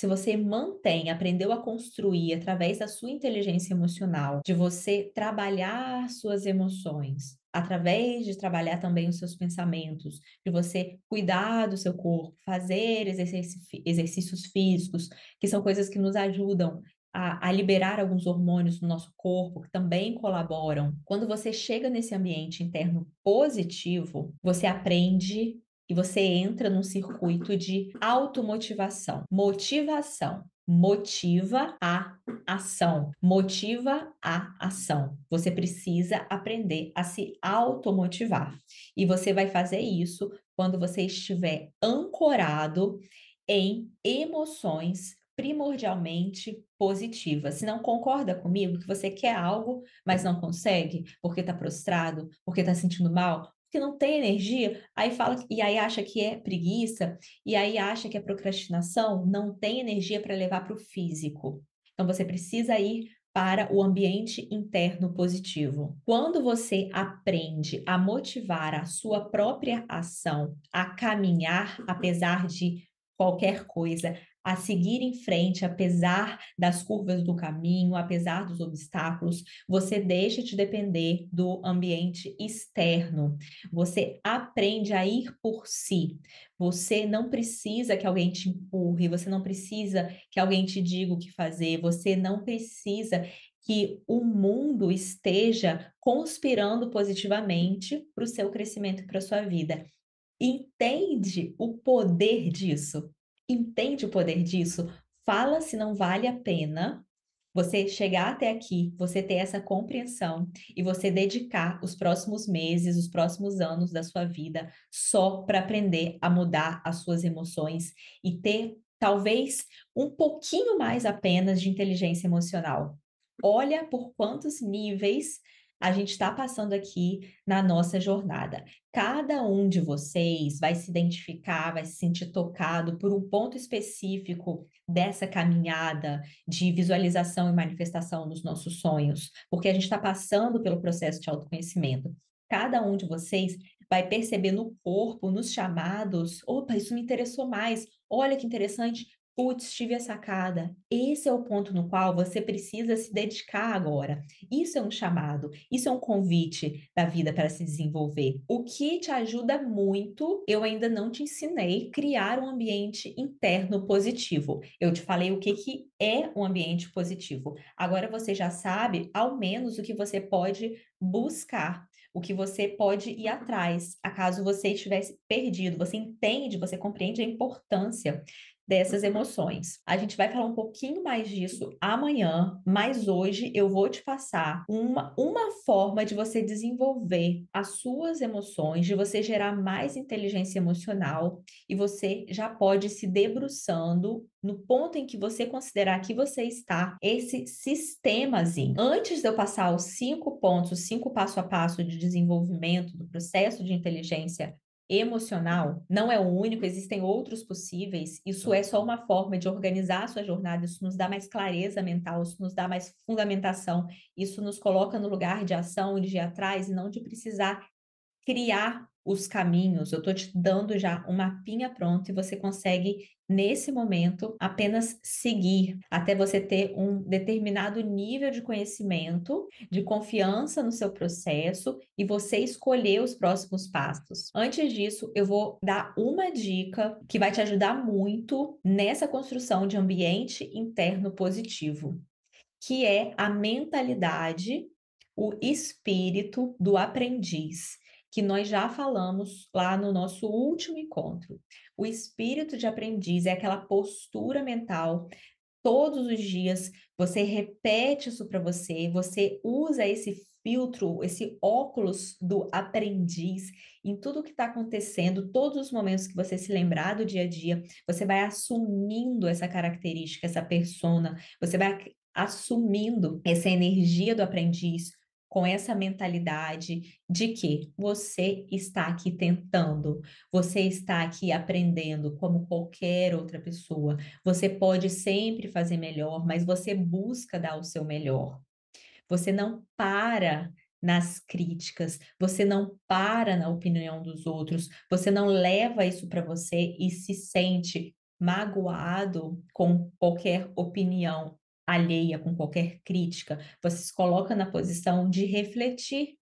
[SPEAKER 1] você mantém, aprendeu a construir através da sua inteligência emocional, de você trabalhar suas emoções, através de trabalhar também os seus pensamentos, de você cuidar do seu corpo, fazer exercícios físicos, que são coisas que nos ajudam a liberar alguns hormônios no nosso corpo, que também colaboram. Quando você chega nesse ambiente interno positivo, você aprende e você entra num circuito de automotivação. Motivação. motiva a ação. Motiva a ação. Você precisa aprender a se automotivar. E você vai fazer isso quando você estiver ancorado em emoções primordialmente positivas. Se não concorda comigo que você quer algo, mas não consegue, porque está prostrado, porque está sentindo mal, porque não tem energia, aí fala e aí acha que é preguiça, e aí acha que é procrastinação, não tem energia para levar para o físico. Então você precisa ir para o ambiente interno positivo. Quando você aprende a motivar a sua própria ação, a caminhar apesar de qualquer coisa, a seguir em frente, apesar das curvas do caminho, apesar dos obstáculos, você deixa de depender do ambiente externo. Você aprende a ir por si. Você não precisa que alguém te empurre, você não precisa que alguém te diga o que fazer, você não precisa que o mundo esteja conspirando positivamente para o seu crescimento e para a sua vida. Entende o poder disso? Entende o poder disso? Fala se não vale a pena você chegar até aqui, você ter essa compreensão e você dedicar os próximos meses, os próximos anos da sua vida só para aprender a mudar as suas emoções e ter talvez um pouquinho mais apenas de inteligência emocional. Olha por quantos níveis a gente está passando aqui na nossa jornada. Cada um de vocês vai se identificar, vai se sentir tocado por um ponto específico dessa caminhada de visualização e manifestação dos nossos sonhos, porque a gente está passando pelo processo de autoconhecimento. Cada um de vocês vai perceber no corpo, nos chamados, opa, isso me interessou mais, olha que interessante, putz, tive a sacada. Esse é o ponto no qual você precisa se dedicar agora. Isso é um chamado, isso é um convite da vida para se desenvolver. O que te ajuda muito, eu ainda não te ensinei, criar um ambiente interno positivo. Eu te falei o que, que é um ambiente positivo. Agora você já sabe, ao menos, o que você pode buscar, o que você pode ir atrás, acaso você estivesse perdido. Você entende, você compreende a importância dessas emoções. A gente vai falar um pouquinho mais disso amanhã, mas hoje eu vou te passar uma forma de você desenvolver as suas emoções, de você gerar mais inteligência emocional e você já pode ir se debruçando no ponto em que você considerar que você está, esse sistemazinho. Antes de eu passar os 5 pontos, os 5 passo a passo de desenvolvimento do processo de inteligência emocional, não é o único, existem outros possíveis. Isso é só uma forma de organizar a sua jornada, isso nos dá mais clareza mental, isso nos dá mais fundamentação, isso nos coloca no lugar de ação, de ir atrás e não de precisar criar os caminhos. Eu estou te dando já um mapinha pronto e você consegue, nesse momento, apenas seguir até você ter um determinado nível de conhecimento, de confiança no seu processo e você escolher os próximos passos. Antes disso, eu vou dar uma dica que vai te ajudar muito nessa construção de ambiente interno positivo, que é a mentalidade, o espírito do aprendiz, que nós já falamos lá no nosso último encontro. O espírito de aprendiz é aquela postura mental. Todos os dias você repete isso para você, você usa esse filtro, esse óculos do aprendiz em tudo que está acontecendo, todos os momentos que você se lembrar do dia a dia, você vai assumindo essa característica, essa persona, você vai assumindo essa energia do aprendiz com essa mentalidade de que você está aqui tentando, você está aqui aprendendo como qualquer outra pessoa. Você pode sempre fazer melhor, mas você busca dar o seu melhor. Você não para nas críticas, você não para na opinião dos outros, você não leva isso para você e se sente magoado com qualquer opinião alheia, com qualquer crítica. Você se coloca na posição de refletir,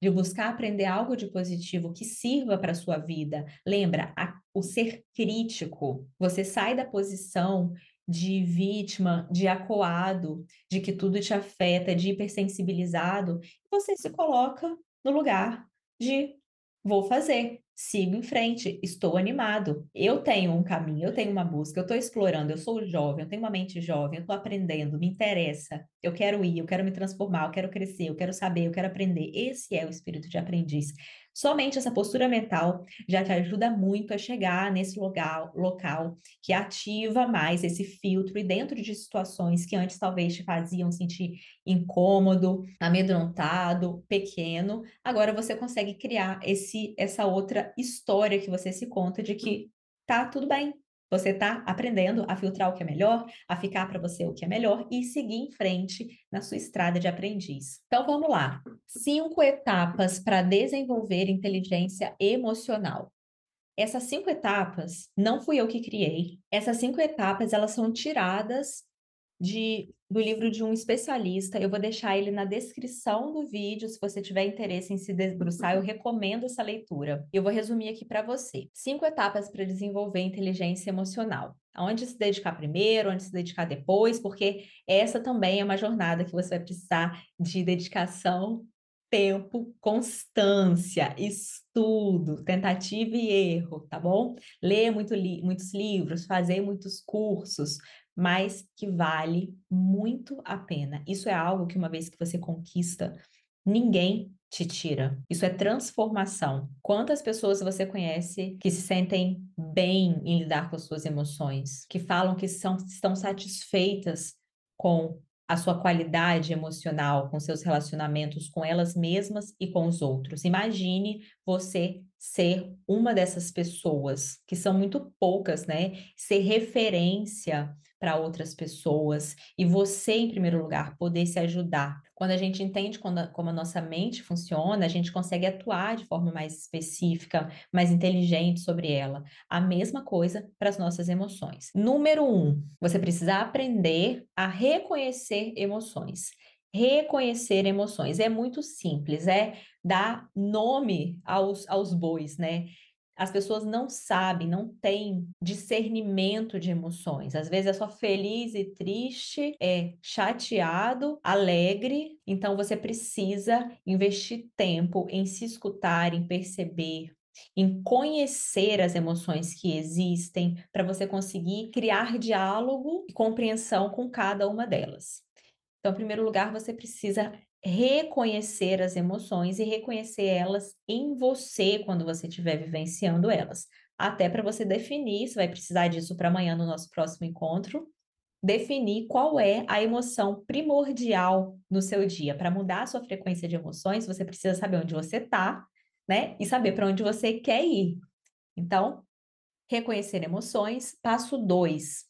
[SPEAKER 1] de buscar aprender algo de positivo que sirva para a sua vida. Lembra, o ser crítico, você sai da posição de vítima, de acuado, de que tudo te afeta, de hipersensibilizado, e você se coloca no lugar de vou fazer, sigo em frente, estou animado. Eu tenho um caminho, eu tenho uma busca, eu estou explorando, eu sou jovem, eu tenho uma mente jovem, eu estou aprendendo, me interessa, eu quero ir, eu quero me transformar, eu quero crescer, eu quero saber, eu quero aprender. Esse é o espírito de aprendiz. Somente essa postura mental já te ajuda muito a chegar nesse local que ativa mais esse filtro e dentro de situações que antes talvez te faziam sentir incômodo, amedrontado, pequeno, agora você consegue criar essa outra história que você se conta de que tá tudo bem. Você está aprendendo a filtrar o que é melhor, a ficar para você o que é melhor e seguir em frente na sua estrada de aprendiz. Então vamos lá. 5 etapas para desenvolver inteligência emocional. Essas 5 etapas não fui eu que criei. Essas 5 etapas elas são tiradas do livro de um especialista. Eu vou deixar ele na descrição do vídeo. Se você tiver interesse em se debruçar, eu recomendo essa leitura. Eu vou resumir aqui para você. 5 etapas para desenvolver inteligência emocional. Aonde se dedicar primeiro, onde se dedicar depois, porque essa também é uma jornada que você vai precisar de dedicação, tempo, constância, estudo, tentativa e erro, tá bom? Ler muitos livros, fazer muitos cursos, mas que vale muito a pena. Isso é algo que uma vez que você conquista, ninguém te tira. Isso é transformação. Quantas pessoas você conhece que se sentem bem em lidar com as suas emoções, que falam que estão satisfeitas com a sua qualidade emocional, com seus relacionamentos com elas mesmas e com os outros? Imagine você ser uma dessas pessoas, que são muito poucas, né? Ser referência para outras pessoas e você, em primeiro lugar, poder se ajudar. Quando a gente entende como a nossa mente funciona, a gente consegue atuar de forma mais específica, mais inteligente sobre ela. A mesma coisa para as nossas emoções. Número 1, você precisa aprender a reconhecer emoções. Reconhecer emoções é muito simples, é dar nome aos bois, né? As pessoas não sabem, não têm discernimento de emoções. Às vezes é só feliz e triste, é chateado, alegre. Então você precisa investir tempo em se escutar, em perceber, em conhecer as emoções que existem, para você conseguir criar diálogo e compreensão com cada uma delas. Então, em primeiro lugar, você precisa reconhecer as emoções e reconhecer elas em você quando você estiver vivenciando elas. Até para você definir, você vai precisar disso para amanhã no nosso próximo encontro, definir qual é a emoção primordial no seu dia. Para mudar a sua frequência de emoções, você precisa saber onde você está, né? E saber para onde você quer ir. Então, reconhecer emoções. Passo 2,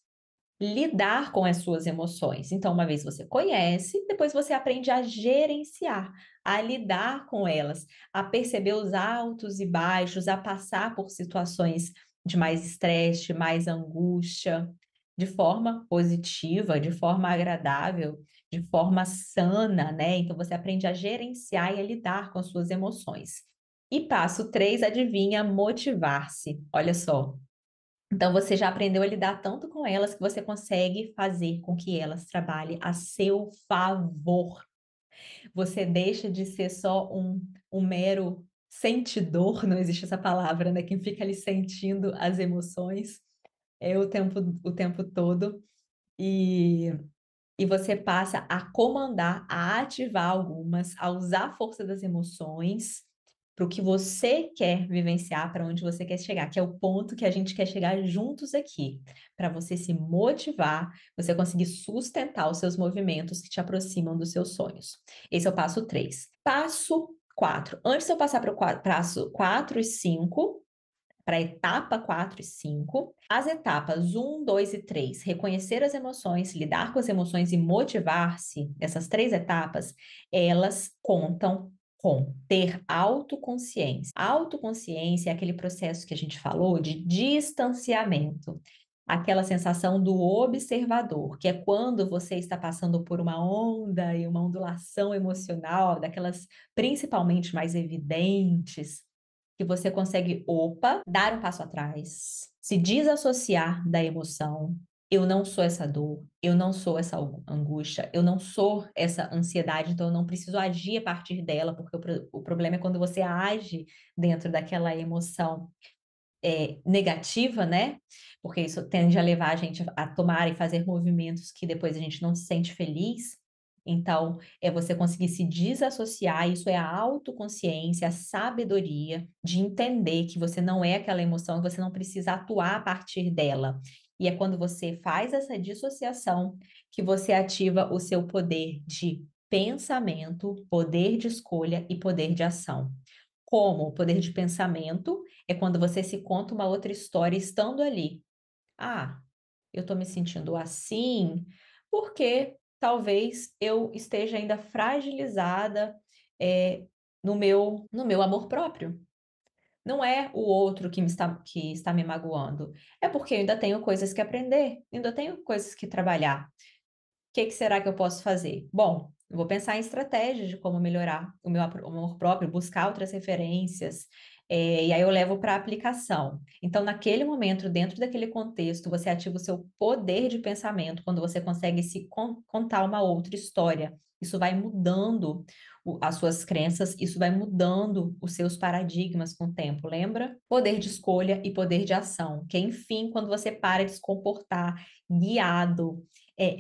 [SPEAKER 1] lidar com as suas emoções. Então, uma vez você conhece, depois você aprende a gerenciar, a lidar com elas, a perceber os altos e baixos, a passar por situações de mais estresse, de mais angústia, de forma positiva, de forma agradável, de forma sana, né? Então, você aprende a gerenciar e a lidar com as suas emoções. E passo 3, adivinha, motivar-se. Olha só, então, você já aprendeu a lidar tanto com elas que você consegue fazer com que elas trabalhem a seu favor. Você deixa de ser só um mero sentidor, não existe essa palavra, né? Quem fica ali sentindo as emoções o tempo todo. E, e você passa a comandar, a ativar algumas, a usar a força das emoções para o que você quer vivenciar, para onde você quer chegar, que é o ponto que a gente quer chegar juntos aqui, para você se motivar, você conseguir sustentar os seus movimentos que te aproximam dos seus sonhos. Esse é o passo 3. Passo 4. Antes de eu passar para o passo 4 e 5, para a etapa 4 e 5, as etapas 1, 2 e 3, reconhecer as emoções, lidar com as emoções e motivar-se, essas 3 etapas, elas contam com ter autoconsciência. Autoconsciência é aquele processo que a gente falou de distanciamento, aquela sensação do observador, que é quando você está passando por uma onda e uma ondulação emocional, daquelas principalmente mais evidentes, que você consegue, opa, dar um passo atrás, se desassociar da emoção, eu não sou essa dor, eu não sou essa angústia, eu não sou essa ansiedade, então eu não preciso agir a partir dela, porque o problema é quando você age dentro daquela emoção negativa, né? Porque isso tende a levar a gente a tomar e fazer movimentos que depois a gente não se sente feliz. Então, é você conseguir se desassociar, isso é a autoconsciência, a sabedoria de entender que você não é aquela emoção, que você não precisa atuar a partir dela. E é quando você faz essa dissociação que você ativa o seu poder de pensamento, poder de escolha e poder de ação. Como o poder de pensamento é quando você se conta uma outra história estando ali. Ah, eu estou me sentindo assim porque talvez eu esteja ainda fragilizada no meu amor próprio. Não é o outro que está me magoando. É porque eu ainda tenho coisas que aprender, ainda tenho coisas que trabalhar. Que será que eu posso fazer? Bom, eu vou pensar em estratégias de como melhorar o meu amor próprio, buscar outras referências, e aí eu levo para a aplicação. Então, naquele momento, dentro daquele contexto, você ativa o seu poder de pensamento quando você consegue se contar uma outra história. Isso vai mudando as suas crenças, isso vai mudando os seus paradigmas com o tempo, lembra? Poder de escolha e poder de ação, que enfim, quando você para de se comportar guiado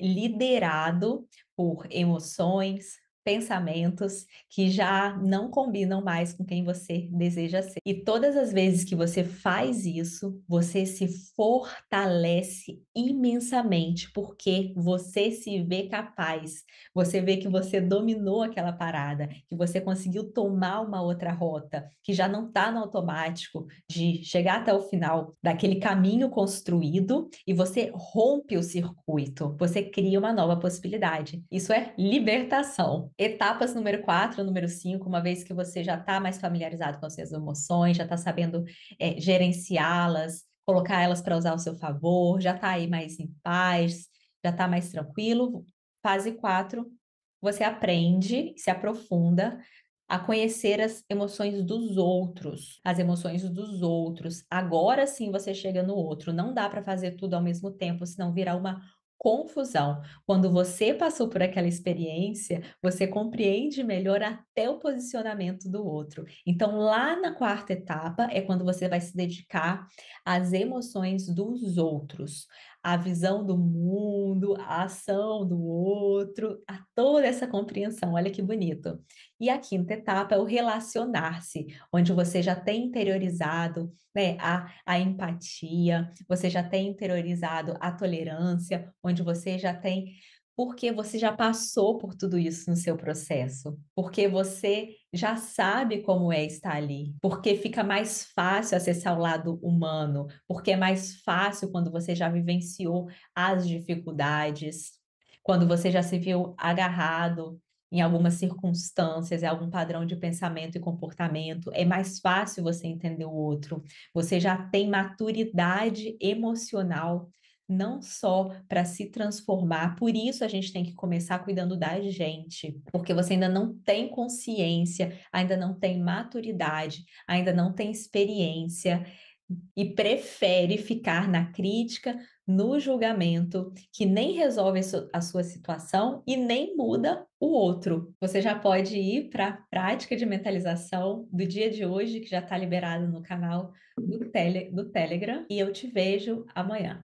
[SPEAKER 1] liderado por emoções, pensamentos que já não combinam mais com quem você deseja ser. E todas as vezes que você faz isso, você se fortalece imensamente, porque você se vê capaz, você vê que você dominou aquela parada, que você conseguiu tomar uma outra rota, que já não está no automático de chegar até o final daquele caminho construído e você rompe o circuito, você cria uma nova possibilidade. Isso é libertação. Etapas número 4, número 5, uma vez que você já está mais familiarizado com as suas emoções, já está sabendo gerenciá-las, colocar elas para usar ao seu favor, já está aí mais em paz, já está mais tranquilo. Fase 4, você aprende, se aprofunda a conhecer as emoções dos outros, as emoções dos outros. Agora sim você chega no outro. Não dá para fazer tudo ao mesmo tempo, senão virar uma confusão. Quando você passou por aquela experiência, você compreende melhor até o posicionamento do outro. Então, lá na quarta etapa é quando você vai se dedicar às emoções dos outros, à visão do mundo, à ação do outro, a toda essa compreensão. Olha que bonito. E a quinta etapa é o relacionar-se, onde você já tem interiorizado, né, a empatia, você já tem interiorizado a tolerância, onde você já tem. Porque você já passou por tudo isso no seu processo, porque você já sabe como é estar ali, porque fica mais fácil acessar o lado humano, porque é mais fácil quando você já vivenciou as dificuldades, quando você já se viu agarrado em algumas circunstâncias, em algum padrão de pensamento e comportamento, é mais fácil você entender o outro. Você já tem maturidade emocional, não só para se transformar, por isso a gente tem que começar cuidando da gente, porque você ainda não tem consciência, ainda não tem maturidade, ainda não tem experiência e prefere ficar na crítica, no julgamento, que nem resolve a sua situação e nem muda o outro. Você já pode ir para a prática de mentalização do dia de hoje, que já está liberado no canal do Telegram, e eu te vejo amanhã.